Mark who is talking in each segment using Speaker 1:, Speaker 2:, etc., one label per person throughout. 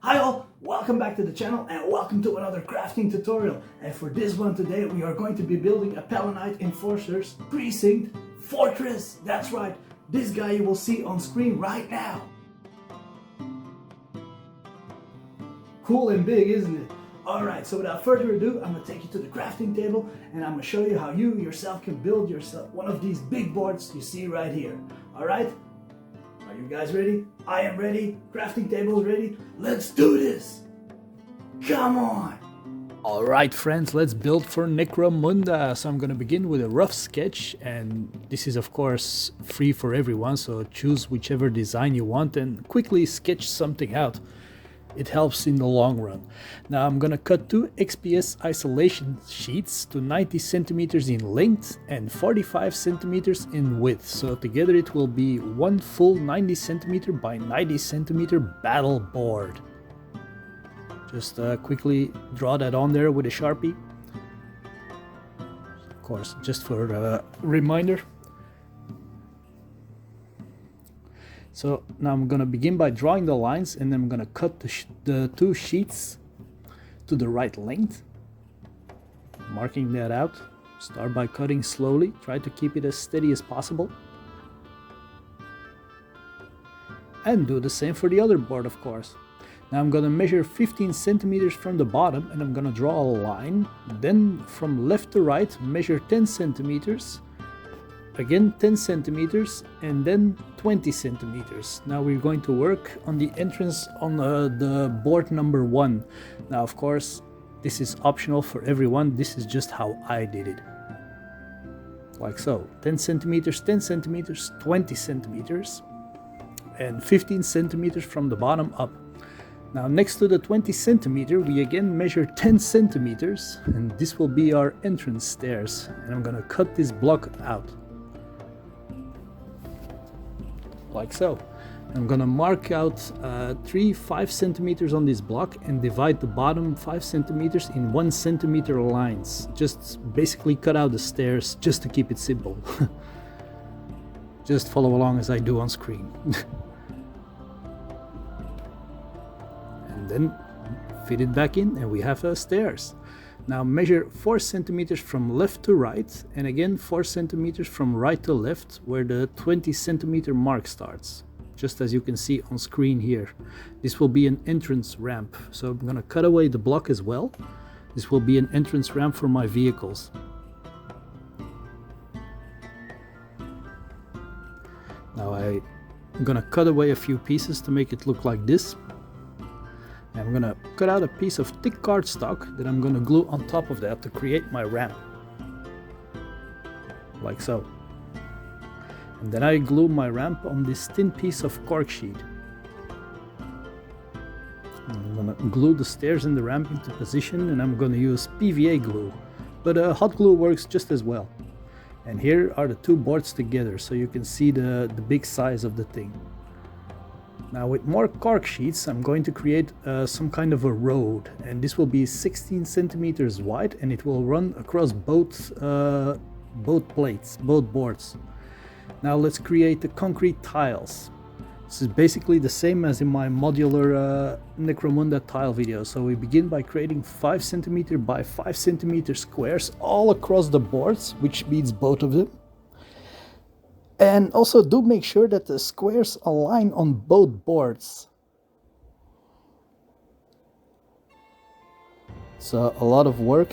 Speaker 1: Hi all, welcome back to the channel and welcome to another crafting tutorial. And for this one today we are going to be building a Palanite Enforcers Precinct Fortress. That's right, this guy you will see on screen right now. Cool and big, isn't it? Alright, so without further ado, I'm going to take you to the crafting table and I'm going to show you how you yourself can build yourself one of these big boards you see right here. Alright? Are you guys ready? I am ready. Crafting table is ready. Let's do this. Come on.
Speaker 2: Alright friends, let's build for Necromunda. So I'm gonna begin with a rough sketch, and this is of course free for everyone, so choose whichever design you want and quickly sketch something out. It helps in the long run. Now I'm gonna cut two XPS isolation sheets to 90 centimeters in length and 45 centimeters in width. So together it will be one full 90 centimeter by 90 centimeter battle board. Just quickly draw that on there with a Sharpie. Of course, just for a reminder. So now I'm gonna begin by drawing the lines, and then I'm gonna cut the two sheets to the right length. Marking that out. Start by cutting slowly. Try to keep it as steady as possible. And do the same for the other board, of course. Now I'm gonna measure 15 centimeters from the bottom, and I'm gonna draw a line. Then from left to right, measure 10 centimeters. Again 10 centimeters and then 20 centimeters. Now we're going to work on the entrance on the board number 1. Now of course this is optional for everyone, this is just how I did it. Like so, 10 centimeters, 10 centimeters, 20 centimeters and 15 centimeters from the bottom up. Now next to the 20 centimeter we again measure 10 centimeters, and this will be our entrance stairs, and I'm gonna cut this block out. Like so. I'm gonna mark out 5 centimeters on this block and divide the bottom 5 centimeters in 1 centimeter lines. Just basically cut out the stairs just to keep it simple. Just follow along as I do on screen. And then fit it back in and we have stairs. Now measure 4 centimeters from left to right, and again 4 centimeters from right to left, where the 20 centimeter mark starts, just as you can see on screen here. This will be an entrance ramp, so I'm gonna cut away the block as well. This will be an entrance ramp for my vehicles. Now I'm gonna cut away a few pieces to make it look like this. I'm gonna cut out a piece of thick cardstock that I'm gonna glue on top of that to create my ramp. Like so. And then I glue my ramp on this thin piece of cork sheet. I'm gonna glue the stairs and the ramp into position, and I'm gonna use PVA glue. But hot glue works just as well. And here are the two boards together, so you can see the big size of the thing. Now with more cork sheets I'm going to create some kind of a road, and this will be 16 centimeters wide, and it will run across both boards. Now let's create the concrete tiles. This is basically the same as in my modular Necromunda tile video. So we begin by creating 5 centimeter by 5 centimeter squares all across the boards, which means both of them. And also do make sure that the squares align on both boards. So a lot of work.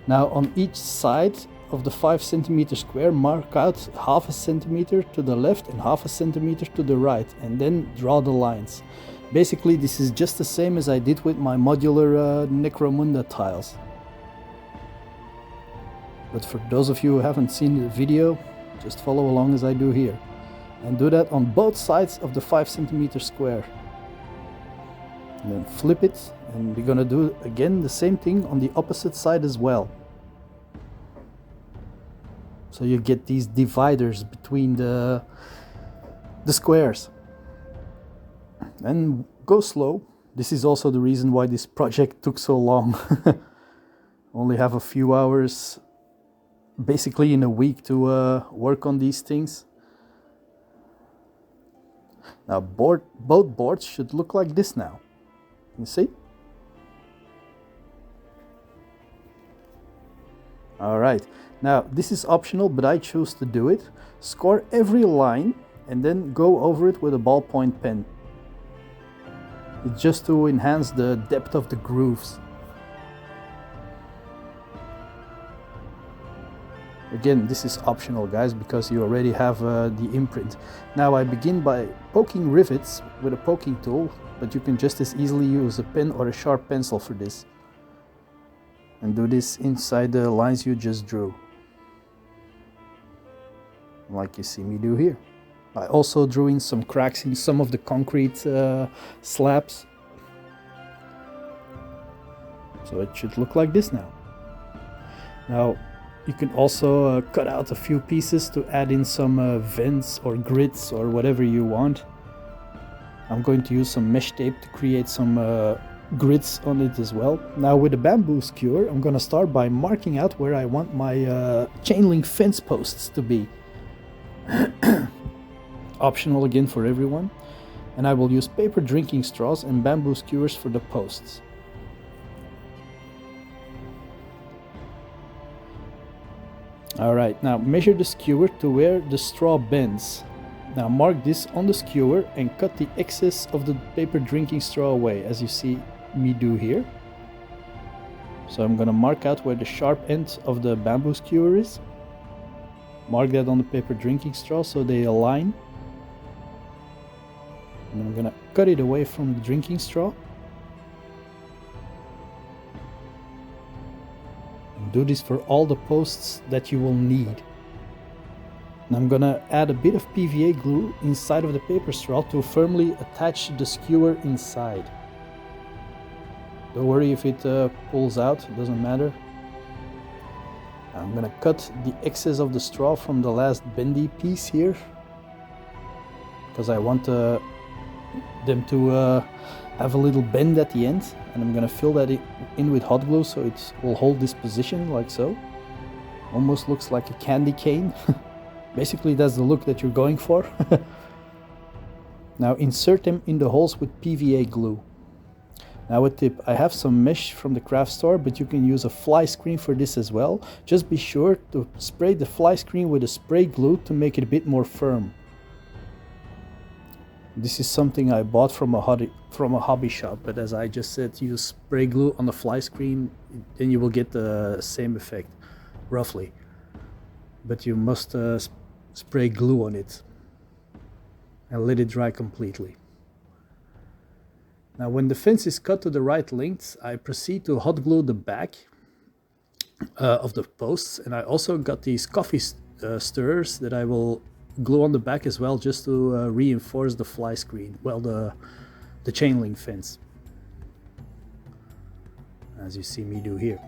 Speaker 2: Now on each side of the 5 centimeter square, mark out half a centimeter to the left and half a centimeter to the right, and then draw the lines. Basically this is just the same as I did with my modular Necromunda tiles. But for those of you who haven't seen the video, just follow along as I do here, and do that on both sides of the 5 centimeter square. And then flip it, and we're gonna do again the same thing on the opposite side as well. So you get these dividers between the squares. And go slow. This is also the reason why this project took so long. Only have a few hours basically in a week to work on these things. Now both boards should look like this now. You see? Alright, now this is optional, but I choose to do it. Score every line and then go over it with a ballpoint pen. It's just to enhance the depth of the grooves. Again, this is optional, guys, because you already have the imprint. Now I begin by poking rivets with a poking tool, but you can just as easily use a pen or a sharp pencil for this. And do this inside the lines you just drew, like you see me do here. I also drew in some cracks in some of the concrete slabs, so it should look like this now. Now you can also cut out a few pieces to add in some vents or grids or whatever you want. I'm going to use some mesh tape to create some grids on it as well. Now with the bamboo skewer, I'm gonna start by marking out where I want my chain link fence posts to be. Optional again for everyone. And I will use paper drinking straws and bamboo skewers for the posts. Alright, now measure the skewer to where the straw bends. Now mark this on the skewer and cut the excess of the paper drinking straw away, as you see me do here. So I'm gonna mark out where the sharp end of the bamboo skewer is. Mark that on the paper drinking straw so they align. And I'm gonna cut it away from the drinking straw. And do this for all the posts that you will need. And I'm gonna add a bit of PVA glue inside of the paper straw to firmly attach the skewer inside. Don't worry if it pulls out, it doesn't matter. I'm gonna cut the excess of the straw from the last bendy piece here, because I want them to have a little bend at the end, and I'm gonna fill that in with hot glue so it will hold this position like so. Almost looks like a candy cane. Basically that's the look that you're going for. Now insert them in the holes with PVA glue. Now a tip, I have some mesh from the craft store, but you can use a fly screen for this as well. Just be sure to spray the fly screen with a spray glue to make it a bit more firm. This is something I bought from a hobby shop, but as I just said, use spray glue on the fly screen, then you will get the same effect, roughly. But you must spray glue on it and let it dry completely. Now when the fence is cut to the right length, I proceed to hot glue the back of the posts, and I also got these coffee stirrers that I will glue on the back as well, just to reinforce the fly screen, well, the chain link fence, as you see me do here.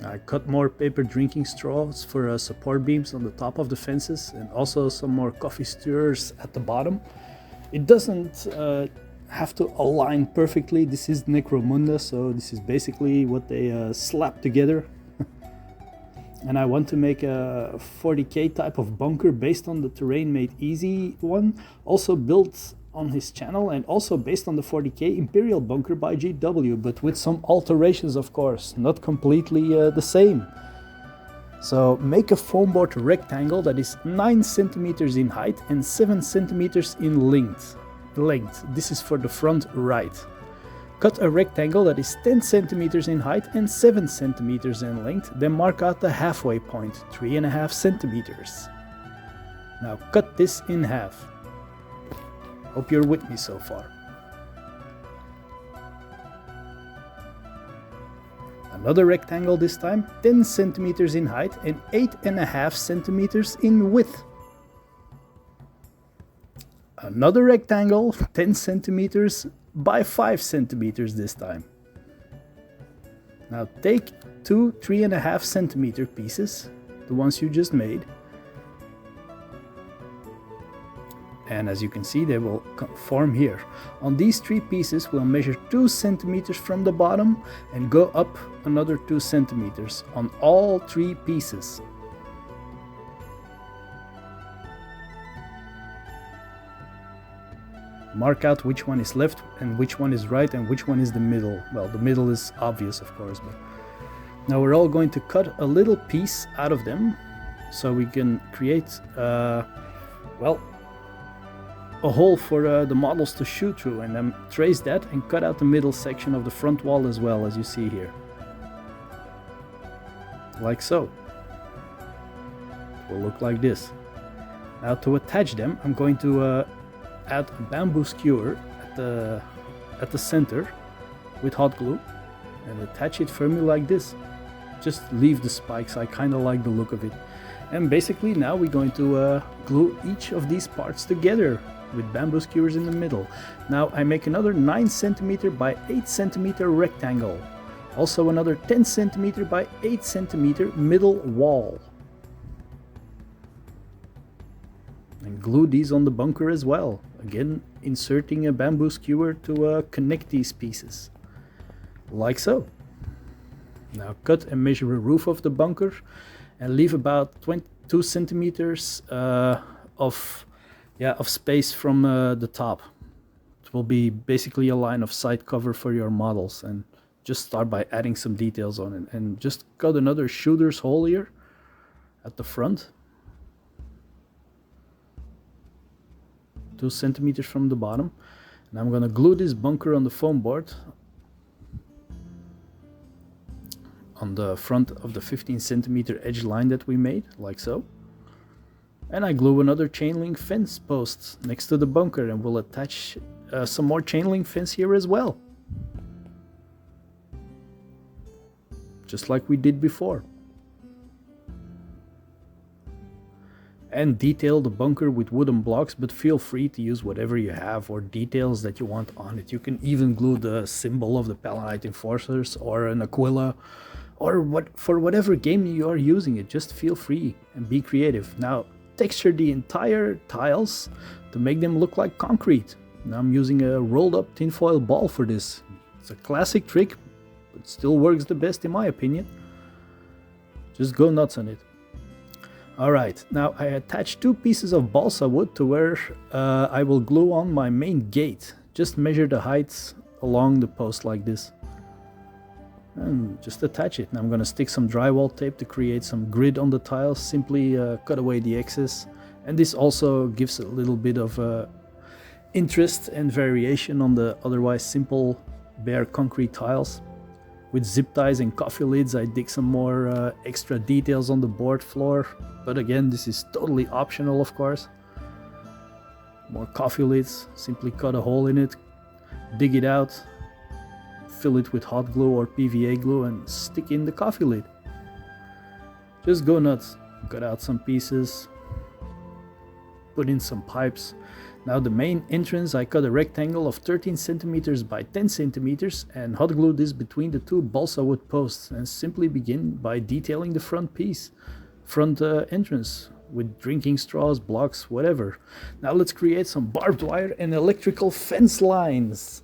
Speaker 2: I cut more paper drinking straws for support beams on the top of the fences, and also some more coffee stirrers at the bottom. It doesn't have to align perfectly. This is Necromunda, so this is basically what they slap together. And I want to make a 40k type of bunker based on the Terrain Made Easy one, also built on his channel, and also based on the 40k Imperial bunker by GW, but with some alterations, of course, not completely the same. So make a foam board rectangle that is 9 centimeters in height and 7 centimeters in length. This is for the front right. Cut a rectangle that is 10 centimeters in height and 7 centimeters in length, then mark out the halfway point, 3.5 centimeters. Now cut this in half. Hope you're with me so far. Another rectangle this time, 10 centimeters in height and 8.5 centimeters in width. Another rectangle, 10 centimeters by 5 centimeters this time. Now take two 3.5 centimeter pieces, the ones you just made, and as you can see, they will form here. On these 3 pieces, we'll measure 2 centimeters from the bottom and go up another 2 centimeters on all 3 pieces. mark out which one is left and which one is right and which one is the middle. Well, the middle is obvious, of course, but now we're all going to cut a little piece out of them so we can create, well, a hole for the models to shoot through, and then trace that and cut out the middle section of the front wall as well, as you see here. Like so. It will look like this. Now to attach them, I'm going to add a bamboo skewer at the center with hot glue and attach it firmly like this. Just leave the spikes, I kind of like the look of it. And basically now we're going to glue each of these parts together with bamboo skewers in the middle. Now I make another 9 cm by 8 cm rectangle. Also another 10 cm by 8 cm middle wall. And glue these on the bunker as well. Again, inserting a bamboo skewer to connect these pieces. Like so. Now cut and measure a roof of the bunker and leave about 22 centimeters of space from the top. It will be basically a line of sight cover for your models, and just start by adding some details on it. And just cut another shooter's hole here at the front. 2 centimeters from the bottom. And I'm gonna glue this bunker on the foam board on the front of the 15 centimeter edge line that we made, like so. And I glue another chain link fence post next to the bunker, and we'll attach some more chain link fence here as well. Just like we did before. And detail the bunker with wooden blocks, but feel free to use whatever you have or details that you want on it. You can even glue the symbol of the Palanite Enforcers or an Aquila, or for whatever game you are using it. Just feel free and be creative. Now texture the entire tiles to make them look like concrete. Now I'm using a rolled up tinfoil ball for this. It's a classic trick, but still works the best in my opinion. Just go nuts on it. Alright, now I attach 2 pieces of balsa wood to where I will glue on my main gate. Just measure the heights along the post like this. And just attach it. Now I'm going to stick some drywall tape to create some grid on the tiles. Simply cut away the excess. And this also gives a little bit of interest and variation on the otherwise simple bare concrete tiles. With zip ties and coffee lids, I dig some more extra details on the board floor. But again, this is totally optional, of course. More coffee lids, simply cut a hole in it, dig it out, fill it with hot glue or PVA glue and stick in the coffee lid. Just go nuts. Cut out some pieces, put in some pipes. Now the main entrance, I cut a rectangle of 13 centimeters by 10 centimeters and hot glue this between the 2 balsa wood posts, and simply begin by detailing the front entrance with drinking straws, blocks, whatever. Now let's create some barbed wire and electrical fence lines.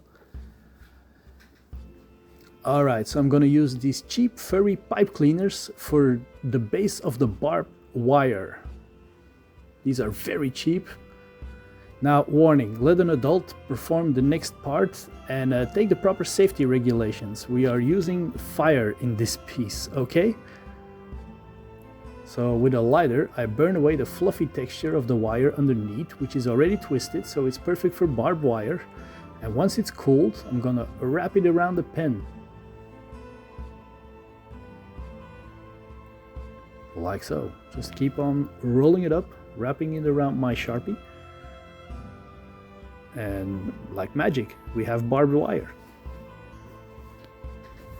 Speaker 2: Alright, so I'm gonna use these cheap furry pipe cleaners for the base of the barbed wire. These are very cheap. Now, warning, let an adult perform the next part and take the proper safety regulations. We are using fire in this piece, okay? So with a lighter, I burn away the fluffy texture of the wire underneath, which is already twisted, so it's perfect for barbed wire. And once it's cooled, I'm gonna wrap it around the pen. Like so. Just keep on rolling it up, wrapping it around my Sharpie. And like magic, we have barbed wire.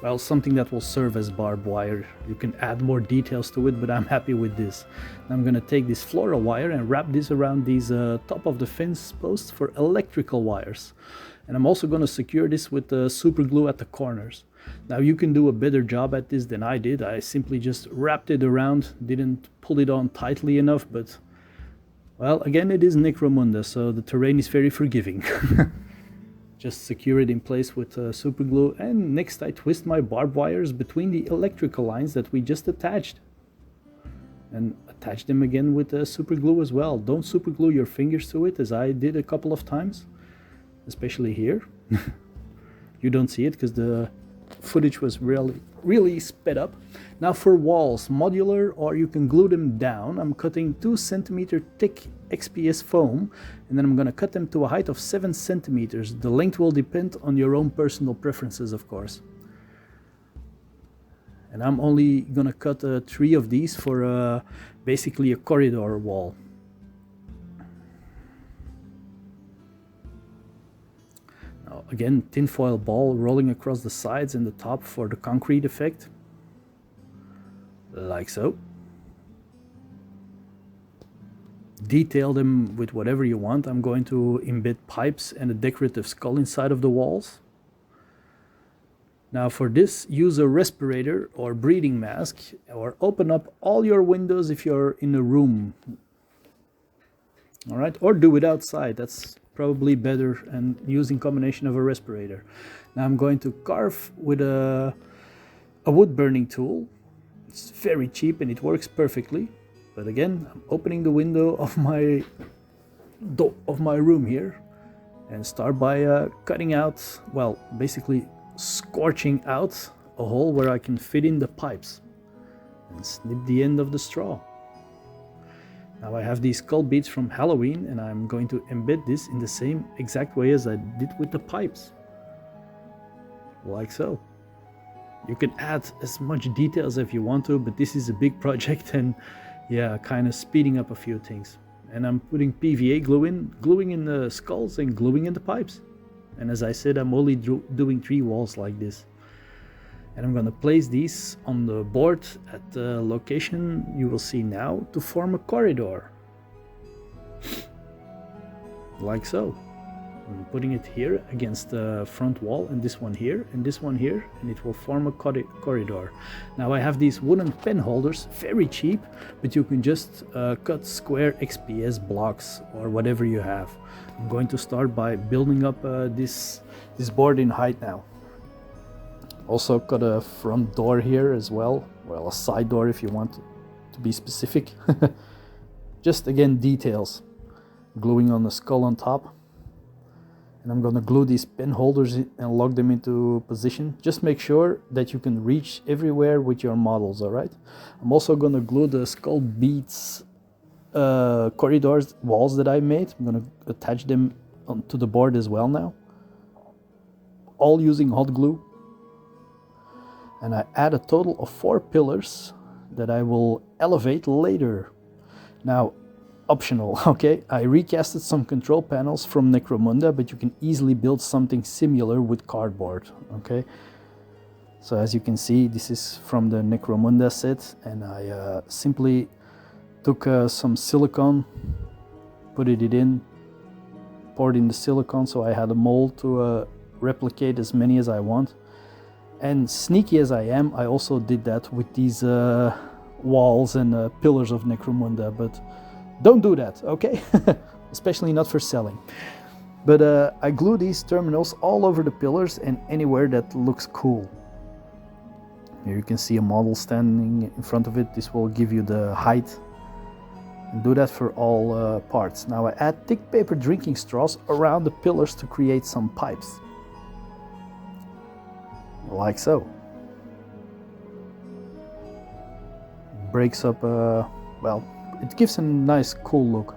Speaker 2: Well, something that will serve as barbed wire. You can add more details to it, but I'm happy with this. I'm gonna take this floral wire and wrap this around these top of the fence posts for electrical wires. And I'm also gonna secure this with super glue at the corners. Now you can do a better job at this than I did. I simply just wrapped it around, didn't pull it on tightly enough, but well, again, it is Necromunda, so the terrain is very forgiving. Just secure it in place with super glue, and next I twist my barbed wires between the electrical lines that we just attached. And attach them again with super glue as well. Don't super glue your fingers to it, as I did a couple of times. especially here. You don't see it because the footage was really sped up. Now for walls, modular, or you can glue them down. I'm cutting 2 centimeter thick XPS foam, and then I'm going to cut them to a height of 7 centimeters. The length will depend on your own personal preferences, of course. And I'm only going to cut 3 of these for basically a corridor wall. Now, again, tinfoil ball rolling across the sides and the top for the concrete effect. Like so. Detail them with whatever you want. I'm going to embed pipes and a decorative skull inside of the walls. Now for this, use a respirator or breathing mask, or open up all your windows if you're in a room. All right, or do it outside. That's probably better, and using combination of a respirator. Now I'm going to carve with a wood burning tool. It's very cheap and it works perfectly. But again, I'm opening the window of my room here and start by cutting out, well, basically scorching out a hole where I can fit in the pipes and snip the end of the straw. Now I have these skull beads from Halloween, and I'm going to embed this in the same exact way as I did with the pipes. Like so. You can add as much details if you want to, but this is a big project and yeah, kind of speeding up a few things. And I'm putting PVA glue in, gluing in the skulls and gluing in the pipes. And as I said, I'm only doing 3 walls like this. And I'm going to place these on the board at the location you will see now to form a corridor. Like so. I'm putting it here against the front wall, and this one here, and this one here, and it will form a corridor. Now I have these wooden pen holders, very cheap, but you can just cut square XPS blocks or whatever you have. I'm going to start by building up this board in height now. Also cut a front door here as well, well, a side door if you want to be specific. Just again, details. Gluing on the skull on top. And I'm going to glue these pen holders in and lock them into position. Just make sure that you can reach everywhere with your models, alright? I'm also going to glue the skull beads corridors walls that I made. I'm going to attach them onto the board as well now. All using hot glue. And I add a total of 4 pillars that I will elevate later. Now, optional, okay? I recasted some control panels from Necromunda, but you can easily build something similar with cardboard, okay? So as you can see, this is from the Necromunda set, and I simply took some silicone, put it in, poured in the silicone, so I had a mold to replicate as many as I want. And sneaky as I am, I also did that with these walls and pillars of Necromunda, but don't do that, okay? Especially not for selling. But I glue these terminals all over the pillars and anywhere that looks cool. Here you can see a model standing in front of it. This will give you the height. And do that for all parts. Now I add thick paper drinking straws around the pillars to create some pipes. Like so. Breaks up, well, it gives a nice cool look.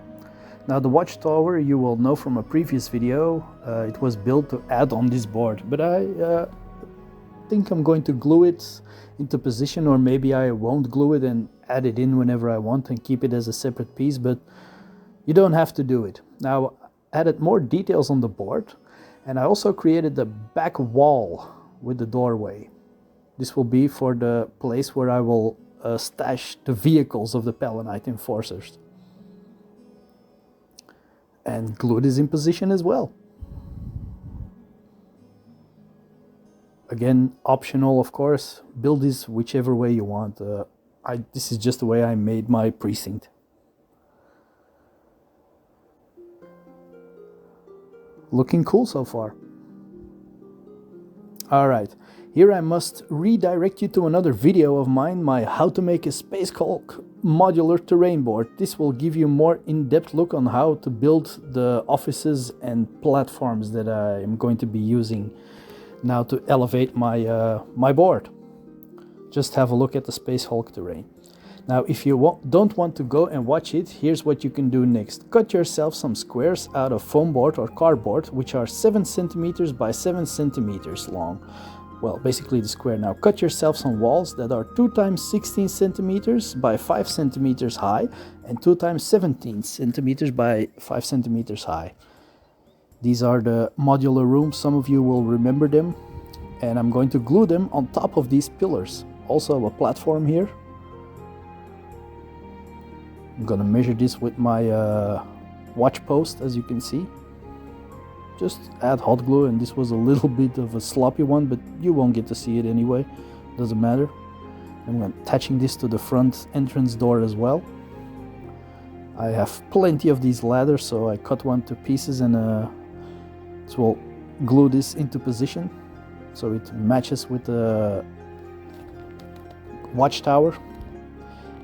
Speaker 2: Now the watchtower, you will know from a previous video, it was built to add on this board, but I think I'm going to glue it into position, or maybe I won't glue it and add it in whenever I want and keep it as a separate piece, but you don't have to do it. Now I added more details on the board, and I also created the back wall with the doorway. This will be for the place where I will stash the vehicles of the Palanite Enforcers. And glue this in position as well. Again, optional of course. Build this whichever way you want. This is just the way I made my precinct. Looking cool so far. Alright, here I must redirect you to another video of mine, my how to make a Space Hulk modular terrain board. This will give you more in-depth look on how to build the offices and platforms that I am going to be using now to elevate my, my board. Just have a look at the Space Hulk terrain. Now, if you don't want to go and watch it, here's what you can do next. Cut yourself some squares out of foam board or cardboard, which are 7 centimeters by 7 centimeters long. Well, basically the square. Now, cut yourself some walls that are 2 times 16 centimeters by 5 centimeters high and 2 times 17 centimeters by 5 centimeters high. These are the modular rooms. Some of you will remember them. And I'm going to glue them on top of these pillars. Also a platform here. I'm gonna measure this with my watch post, as you can see. Just add hot glue, and this was a little bit of a sloppy one, but you won't get to see it anyway. Doesn't matter. I'm attaching this to the front entrance door as well. I have plenty of these ladders, so I cut one to pieces and will glue this into position so it matches with the watchtower.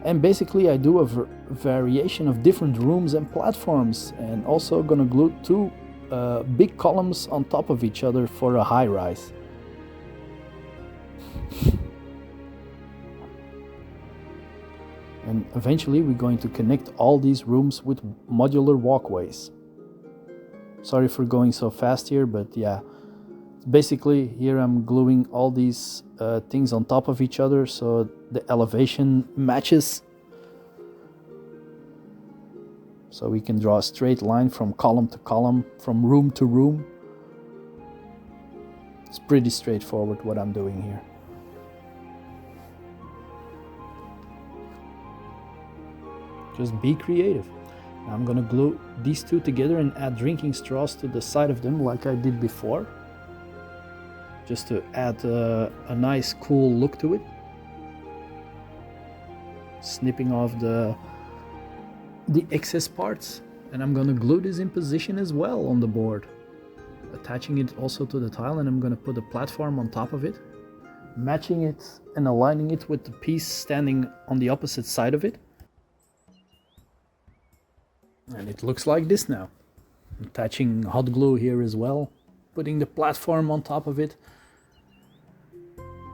Speaker 2: And basically I do a variation of different rooms and platforms, and also gonna glue 2 big columns on top of each other for a high rise. And eventually we're going to connect all these rooms with modular walkways. Sorry for going so fast here, but yeah. Basically here I'm gluing all these things on top of each other so the elevation matches. So we can draw a straight line from column to column, from room to room. It's pretty straightforward what I'm doing here. Just be creative. Now I'm gonna glue these 2 together and add drinking straws to the side of them like I did before. Just to add a nice cool look to it. Snipping off the excess parts, and I'm gonna glue this in position as well on the board, attaching it also to the tile, and I'm gonna put a platform on top of it, matching it and aligning it with the piece standing on the opposite side of it. And it looks like this now. Attaching hot glue here as well, putting the platform on top of it,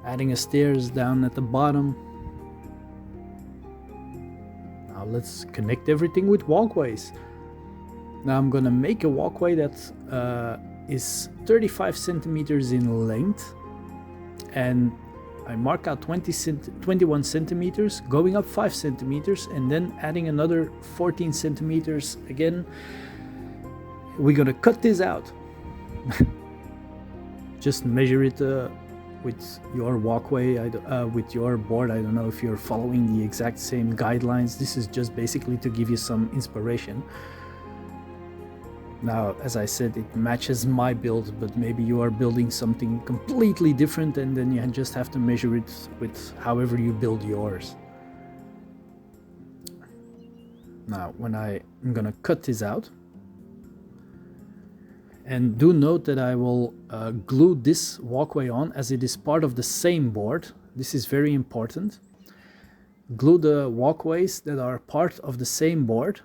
Speaker 2: adding a stairs down at the bottom. Now let's connect everything with walkways. Now I'm gonna make a walkway that is 35 centimeters in length, and I mark out 21 centimeters, going up 5 centimeters, and then adding another 14 centimeters again. We're gonna cut this out. Just measure it with your walkway, with your board. I don't know if you're following the exact same guidelines. This is just basically to give you some inspiration. Now, as I said, it matches my build, but maybe you are building something completely different, and then you just have to measure it with however you build yours. Now, when I'm gonna cut this out, and do note that I will glue this walkway on as it is part of the same board. This is very important. Glue the walkways that are part of the same board.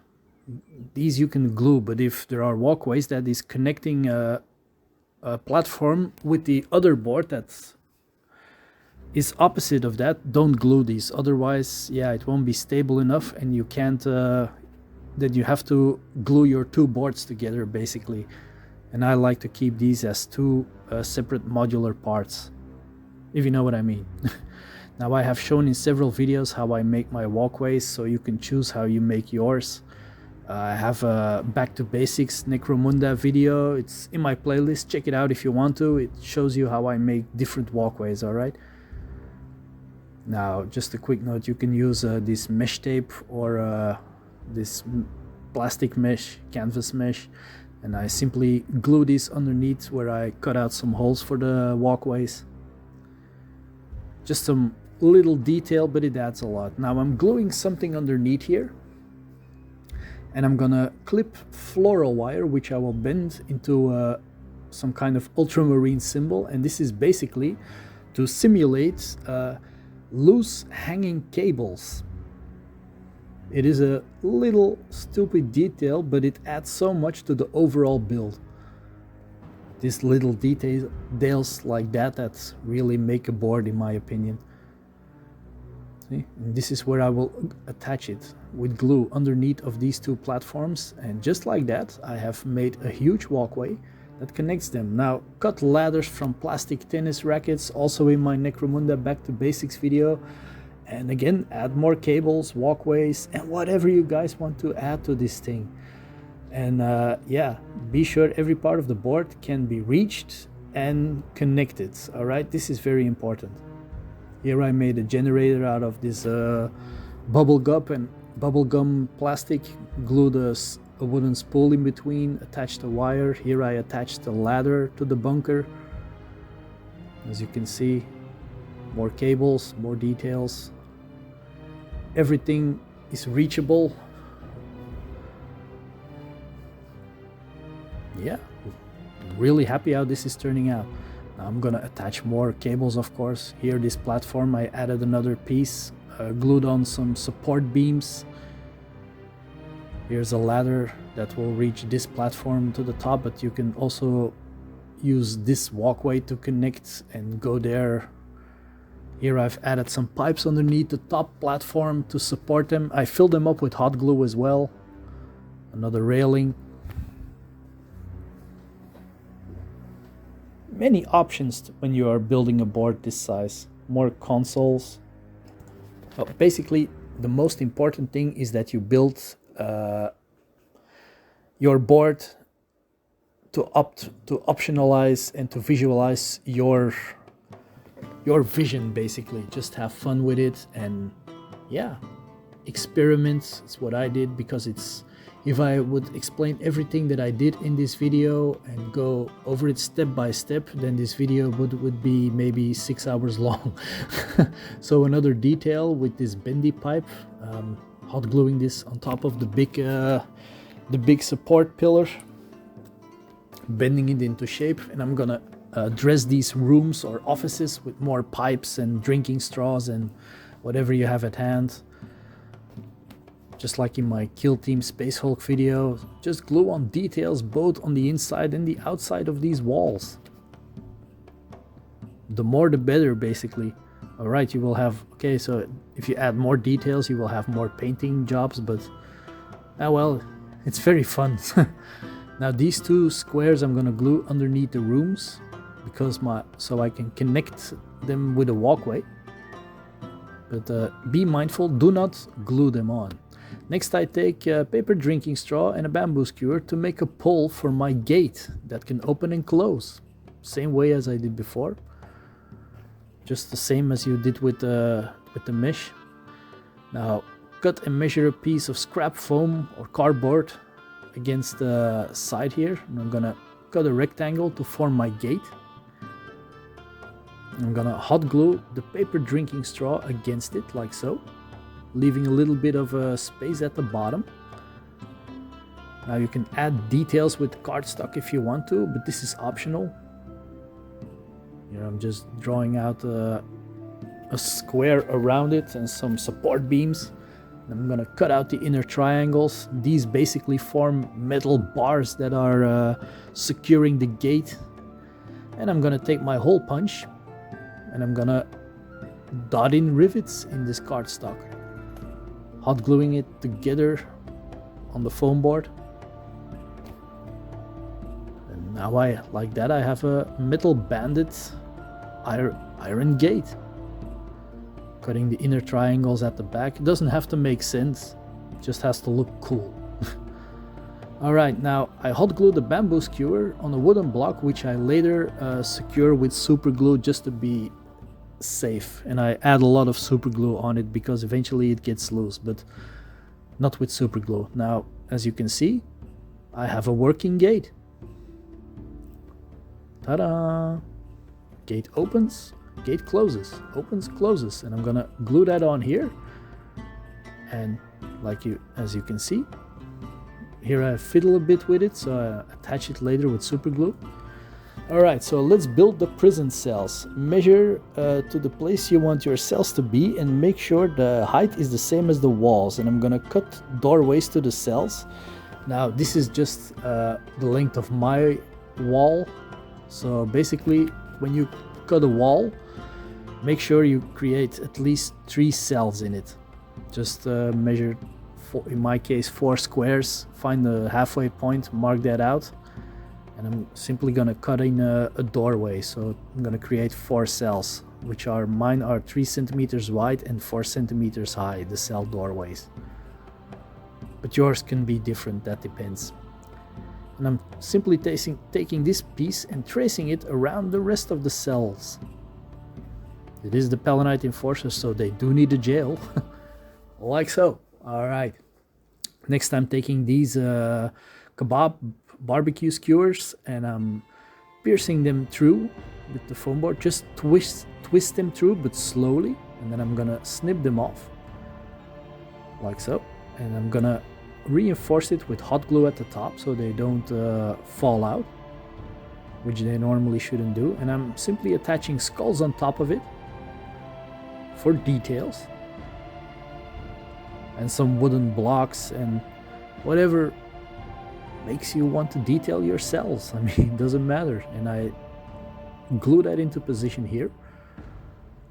Speaker 2: These you can glue, but if there are walkways that is connecting a platform with the other board that is opposite of that, don't glue these. Otherwise, yeah, it won't be stable enough, and you can't, then you have to glue your 2 boards together basically. And I like to keep these as 2 separate modular parts, if you know what I mean. Now, I have shown in several videos how I make my walkways, so you can choose how you make yours. I have a Back to Basics Necromunda video. It's in my playlist. Check it out if you want to. It shows you how I make different walkways, alright? Now, just a quick note, you can use this mesh tape or this plastic mesh, canvas mesh. And I simply glue this underneath where I cut out some holes for the walkways. Just some little detail, but it adds a lot. Now I'm gluing something underneath here. And I'm gonna clip floral wire, which I will bend into some kind of ultramarine symbol, and this is basically to simulate loose hanging cables. It is a little stupid detail, but it adds so much to the overall build. These little details like that really make a board, in my opinion. See? And this is where I will attach it with glue underneath of these two platforms, and just like that I have made a huge walkway that connects them. Now, cut ladders from plastic tennis rackets, also in my Necromunda Back to Basics video. And again, add more cables, walkways, and whatever you guys want to add to this thing. And yeah, be sure every part of the board can be reached and connected. All right, this is very important. Here I made a generator out of this bubblegum plastic, glued a wooden spool in between, attached a wire. Here I attached a ladder to the bunker. As you can see, more cables, more details. Everything is reachable. Yeah, really happy how this is turning out. Now I'm gonna attach more cables, of course. Here, this platform, I added another piece, glued on some support beams. Here's a ladder that will reach this platform to the top, but you can also use this walkway to connect and go there. Here I've added some pipes underneath the top platform to support them. I filled them up with hot glue as well. Another railing. Many options when you are building a board this size. More consoles. Well, basically, the most important thing is that you build your board to optionalize and to visualize your vision. Basically, just have fun with it, and yeah, experiment. It's what I did, because if I would explain everything that I did in this video and go over it step by step, then this video would be maybe 6 hours long. So another detail with this bendy pipe, hot gluing this on top of the big support pillar, bending it into shape, and I'm gonna dress these rooms or offices with more pipes and drinking straws and whatever you have at hand. Just like in my Kill Team Space Hulk video, just glue on details both on the inside and the outside of these walls. The more the better, basically. Alright, you will have, okay, so if you add more details you will have more painting jobs, but well, it's very fun. Now these two squares I'm gonna glue underneath the rooms, because so I can connect them with a walkway. But be mindful, do not glue them on. Next, I take a paper drinking straw and a bamboo skewer to make a pole for my gate that can open and close. Same way as I did before. Just the same as you did with the mesh. Now, cut and measure a piece of scrap foam or cardboard against the side here. And I'm gonna cut a rectangle to form my gate. I'm gonna hot glue the paper drinking straw against it, like so, leaving a little bit of space at the bottom. Now you can add details with cardstock if you want to, but this is optional. Here I'm just drawing out a square around it and some support beams. I'm gonna cut out the inner triangles. These basically form metal bars that are securing the gate. And I'm gonna take my hole punch and I'm gonna dot in rivets in this cardstock, hot gluing it together on the foam board. And now like that I have a metal banded iron gate. Cutting the inner triangles at the back. It doesn't have to make sense, it just has to look cool. Alright, now I hot glue the bamboo skewer on a wooden block, which I later secure with super glue just to be safe. And I add a lot of super glue on it because eventually it gets loose, but not with super glue. Now, as you can see, I have a working gate. Ta-da! Gate opens, gate closes, opens, closes, and I'm gonna glue that on here. And as you can see, here I fiddle a bit with it, so I attach it later with super glue. Alright, so let's build the prison cells. Measure to the place you want your cells to be and make sure the height is the same as the walls. And I'm gonna cut doorways to the cells. Now this is just the length of my wall. So basically when you cut a wall, make sure you create at least 3 cells in it. Just measure, in my case, 4 squares, find the halfway point, mark that out. And I'm simply gonna cut in a doorway. So I'm gonna create 4 cells, which are, mine are 3 centimeters wide and 4 centimeters high, the cell doorways. But yours can be different, that depends. And I'm simply taking this piece and tracing it around the rest of the cells. It is the Palanite Enforcers, so they do need a jail. Like so. Alright. Next I'm taking these kebab barbecue skewers and I'm piercing them through with the foam board. Just twist them through, but slowly. And then I'm gonna snip them off. Like so. And I'm gonna reinforce it with hot glue at the top so they don't fall out, which they normally shouldn't do. And I'm simply attaching skulls on top of it for details, and some wooden blocks and whatever makes you want to detail your cells. I mean, it doesn't matter. And I glue that into position here,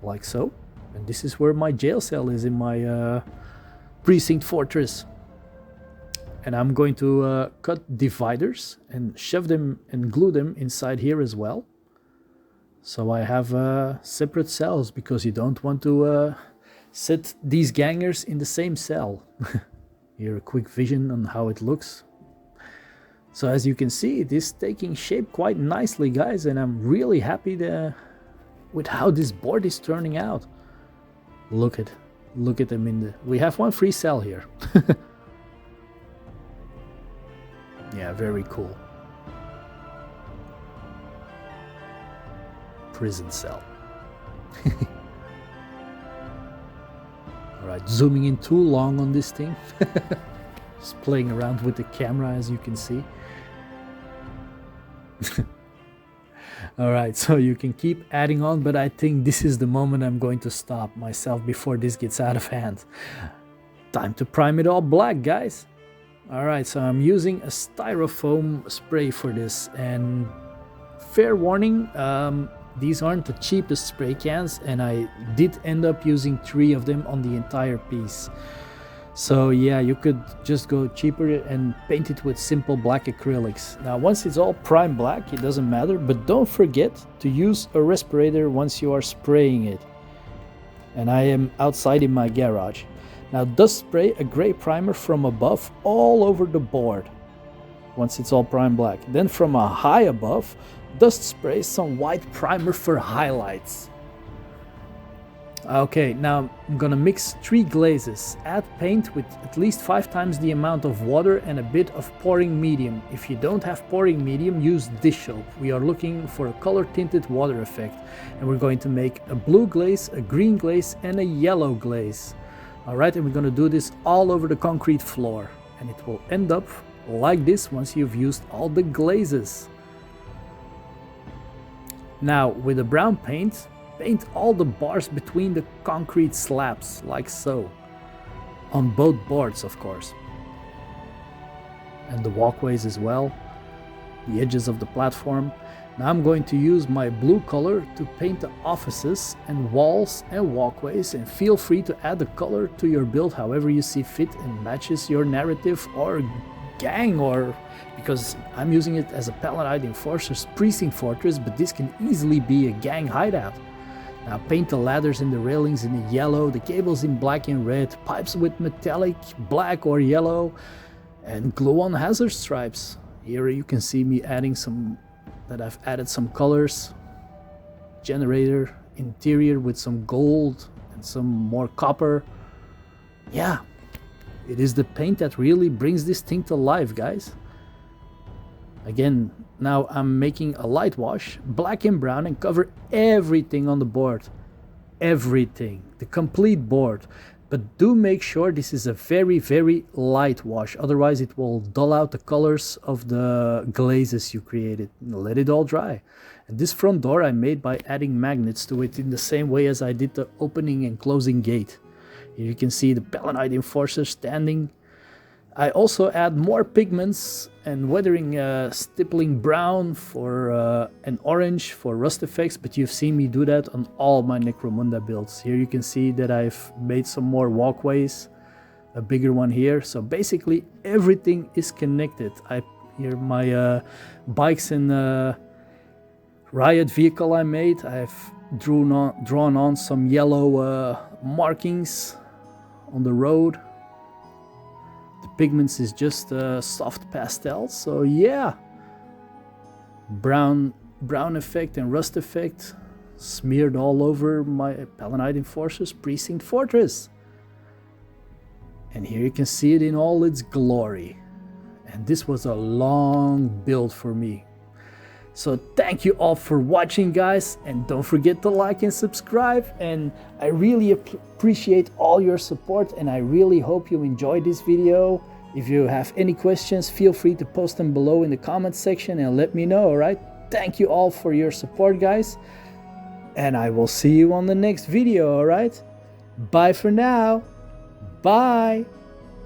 Speaker 2: like so. And this is where my jail cell is in my Precinct fortress. And I'm going to cut dividers and shove them and glue them inside here as well. So I have separate cells, because you don't want to set these gangers in the same cell. Here a quick vision on how it looks. So as you can see, it is taking shape quite nicely, guys, and I'm really happy with how this board is turning out. Look at them in the... We have 1 free cell here. Yeah, very cool. Prison cell. Alright, zooming in too long on this thing. Just playing around with the camera, as you can see. Alright, so you can keep adding on, but I think this is the moment I'm going to stop myself before this gets out of hand. Time to prime it all black, guys. Alright, so I'm using a styrofoam spray for this, and fair warning, these aren't the cheapest spray cans, and I did end up using 3 of them on the entire piece. So yeah, you could just go cheaper and paint it with simple black acrylics. Now once it's all prime black, it doesn't matter, but don't forget to use a respirator once you are spraying it. And I am outside in my garage. Now dust spray a gray primer from above all over the board once it's all prime black. Then from a high above, dust spray some white primer for highlights. Okay, now I'm gonna mix 3 glazes. Add paint with at least 5 times the amount of water and a bit of pouring medium. If you don't have pouring medium, use dish soap. We are looking for a color tinted water effect, and we're going to make a blue glaze, a green glaze and a yellow glaze. Alright, and we're gonna do this all over the concrete floor, and it will end up like this once you've used all the glazes. Now with the brown paint, paint all the bars between the concrete slabs, like so. On both boards, of course. And the walkways as well. The edges of the platform. Now I'm going to use my blue color to paint the offices and walls and walkways, and feel free to add the color to your build however you see fit and matches your narrative or gang, or because I'm using it as a Palanite Enforcers Precinct fortress, but this can easily be a gang hideout. Now paint the ladders and the railings in yellow, the cables in black and red, pipes with metallic black or yellow, and glue on hazard stripes. Here you can see me adding I've added some colors. Generator, interior with some gold and some more copper. Yeah, it is the paint that really brings this thing to life, guys. Again, now I'm making a light wash, black and brown, and cover everything on the board. Everything, the complete board. But do make sure this is a very, very light wash, otherwise it will dull out the colors of the glazes you created. Let it all dry. And this front door I made by adding magnets to it in the same way as I did the opening and closing gate. Here you can see the Palanite Enforcers standing. I also add more pigments and weathering, stippling brown for and orange for rust effects, but you've seen me do that on all my Necromunda builds. Here you can see that I've made some more walkways, a bigger one here. So basically everything is connected. Here my bikes and riot vehicle I made. I've drawn on some yellow markings on the road. The pigments is just soft pastel, so yeah. Brown effect and rust effect smeared all over my Palanite Enforcers Precinct Fortress. And here you can see it in all its glory. And this was a long build for me. So thank you all for watching, guys, and don't forget to like and subscribe. And I really appreciate all your support, and I really hope you enjoyed this video. If you have any questions, feel free to post them below in the comment section and let me know, alright? Thank you all for your support, guys, and I will see you on the next video, alright? Bye for now. Bye.